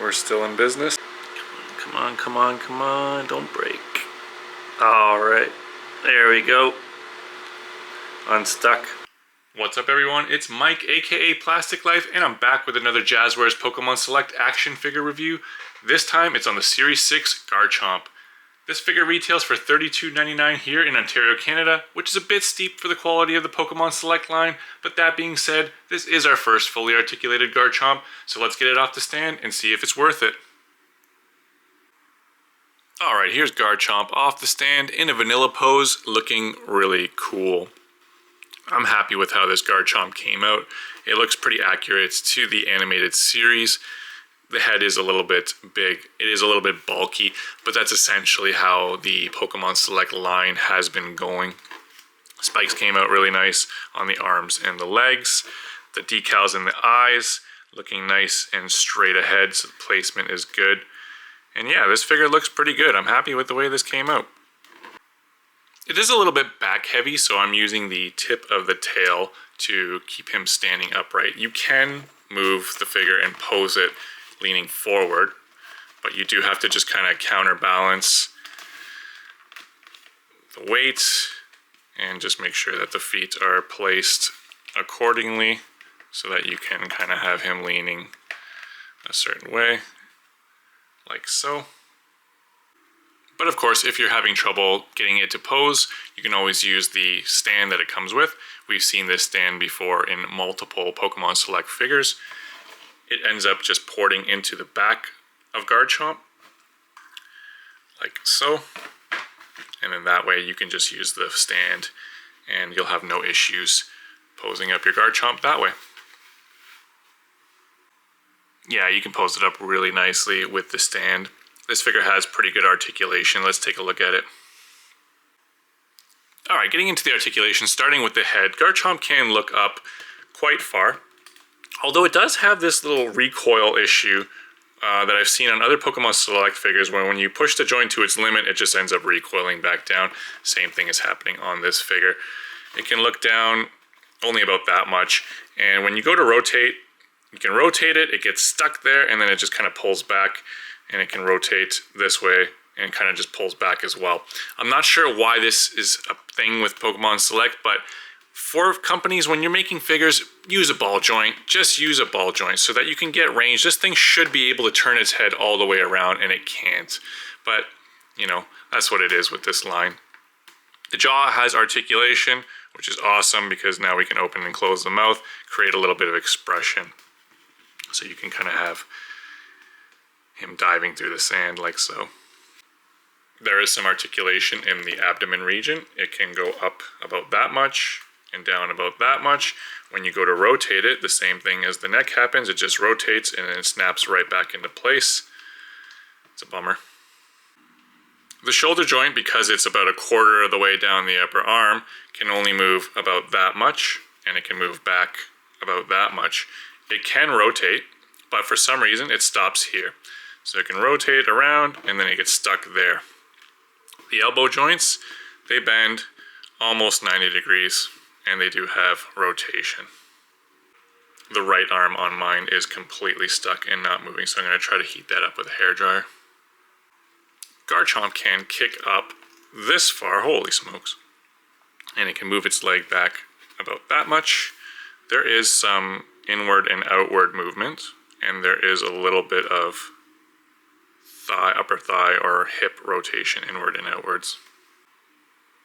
We're still in business. Come on, come on, come on, don't break. Alright, there we go. Unstuck. What's up everyone, it's Mike aka Plastic Life and I'm back with another Jazwares Pokemon Select action figure review. This time it's on the Series 6 Garchomp. This figure retails for $32.99 here in Ontario, Canada, which is a bit steep for the quality of the Pokemon Select line, but that being said, this is our first fully articulated Garchomp, so let's get it off the stand and see if it's worth it. Alright, here's Garchomp off the stand in a vanilla pose, looking really cool. I'm happy with how this Garchomp came out. It looks pretty accurate to the animated series. The head is a little bit big, it is a little bit bulky, but that's essentially how the Pokemon Select line has been going. Spikes came out really nice on the arms and the legs. The decals in the eyes, looking nice and straight ahead, so the placement is good. And yeah, this figure looks pretty good. I'm happy with the way this came out. It is a little bit back heavy, so I'm using the tip of the tail to keep him standing upright. You can move the figure and pose it leaning forward, but you do have to just kind of counterbalance the weight and just make sure that the feet are placed accordingly so that you can kind of have him leaning a certain way, like so. But of course, if you're having trouble getting it to pose, you can always use the stand that it comes with. We've seen this stand before in multiple Pokemon Select figures. It ends up just porting into the back of Garchomp, like so. And then that way you can just use the stand and you'll have no issues posing up your Garchomp that way. Yeah, you can pose it up really nicely with the stand. This figure has pretty good articulation. Let's take a look at it. Alright, getting into the articulation, starting with the head, Garchomp can look up quite far. Although it does have this little recoil issue that I've seen on other Pokemon Select figures where when you push the joint to its limit, it just ends up recoiling back down. Same thing is happening on this figure. It can look down only about that much, and when you go to rotate, you can rotate it, it gets stuck there, and then it just kind of pulls back, and it can rotate this way and kind of just pulls back as well. I'm not sure why this is a thing with Pokemon Select, but for companies, when you're making figures, use a ball joint. Just use a ball joint so that you can get range. This thing should be able to turn its head all the way around, and it can't. But, you know, that's what it is with this line. The jaw has articulation, which is awesome because now we can open and close the mouth, create a little bit of expression. So you can kind of have him diving through the sand like so. There is some articulation in the abdomen region. It can go up about that much and down about that much. When you go to rotate it, the same thing as the neck happens. It just rotates and then it snaps right back into place. It's a bummer. The shoulder joint, because it's about a quarter of the way down the upper arm, can only move about that much, and it can move back about that much. It can rotate, but for some reason it stops here. So it can rotate around and then it gets stuck there. The elbow joints, they bend almost 90 degrees and they do have rotation. The right arm on mine is completely stuck and not moving, so I'm going to try to heat that up with a hairdryer. Garchomp can kick up this far, holy smokes, and it can move its leg back about that much. There is some inward and outward movement, and there is a little bit of upper thigh or hip rotation inward and outwards.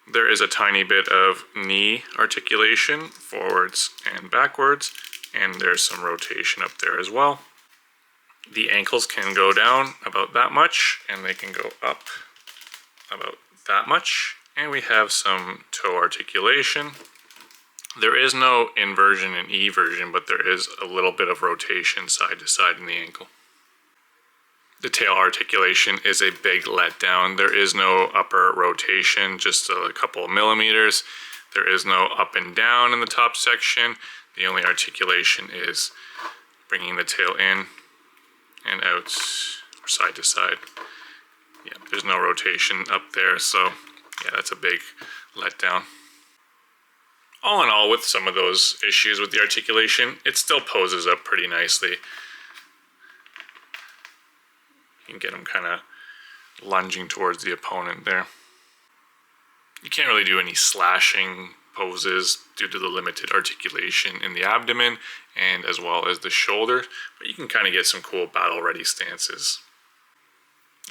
There is a tiny bit of knee articulation forwards and backwards, and there's some rotation up there as well. The ankles can go down about that much, and they can go up about that much, and we have some toe articulation. There is no inversion and eversion, but there is a little bit of rotation side to side in the ankle. The tail articulation is a big letdown. There is no upper rotation, just a couple of millimeters. There is no up and down in the top section. The only articulation is bringing the tail in and out, or side to side. Yeah, there's no rotation up there, so yeah, that's a big letdown. All in all, with some of those issues with the articulation, it still poses up pretty nicely. You can get them kind of lunging towards the opponent there. You can't really do any slashing poses due to the limited articulation in the abdomen and as well as the shoulder, but you can kind of get some cool battle ready stances.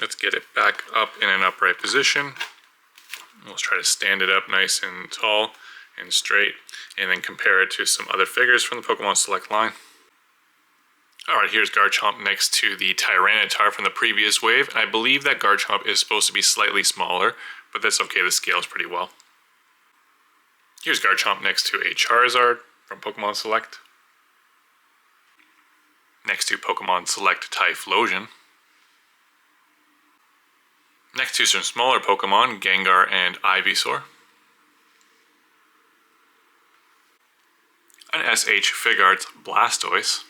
Let's get it back up in an upright position. Let's try to stand it up nice and tall and straight, and then compare it to some other figures from the Pokemon Select line. Alright, here's Garchomp next to the Tyranitar from the previous wave, and I believe that Garchomp is supposed to be slightly smaller, but that's okay, the scales pretty well. Here's Garchomp next to a Charizard from Pokemon Select. Next to Pokemon Select Typhlosion. Next to some smaller Pokemon, Gengar and Ivysaur. An SH Figarts Blastoise.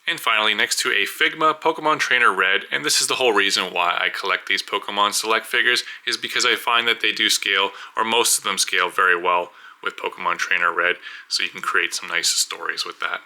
And finally, next to a Figma Pokemon Trainer Red, and this is the whole reason why I collect these Pokemon Select figures, is because I find that they do scale, or most of them scale very well with Pokemon Trainer Red, so you can create some nice stories with that.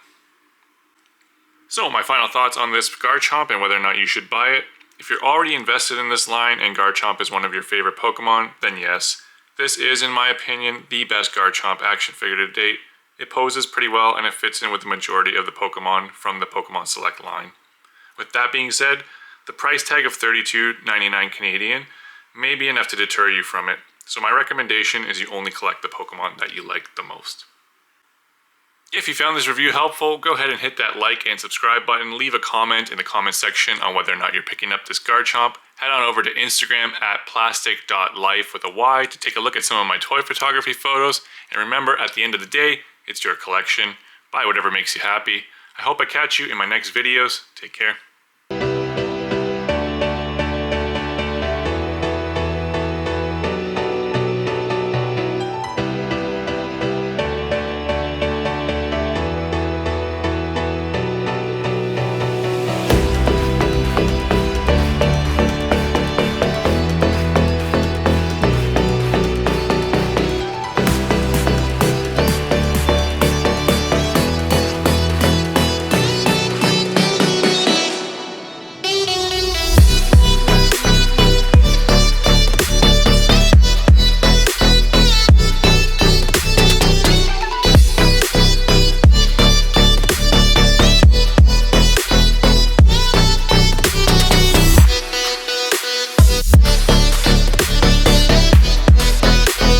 So my final thoughts on this Garchomp and whether or not you should buy it. If you're already invested in this line and Garchomp is one of your favorite Pokemon, then yes, this is, in my opinion, the best Garchomp action figure to date. It poses pretty well and it fits in with the majority of the Pokemon from the Pokemon Select line. With that being said, the price tag of $32.99 Canadian may be enough to deter you from it, so my recommendation is you only collect the Pokemon that you like the most. If you found this review helpful, go ahead and hit that like and subscribe button, leave a comment in the comment section on whether or not you're picking up this Garchomp. Head on over to Instagram at plastic.life with a Y to take a look at some of my toy photography photos, and remember, at the end of the day, it's your collection. Buy whatever makes you happy. I hope I catch you in my next videos. Take care.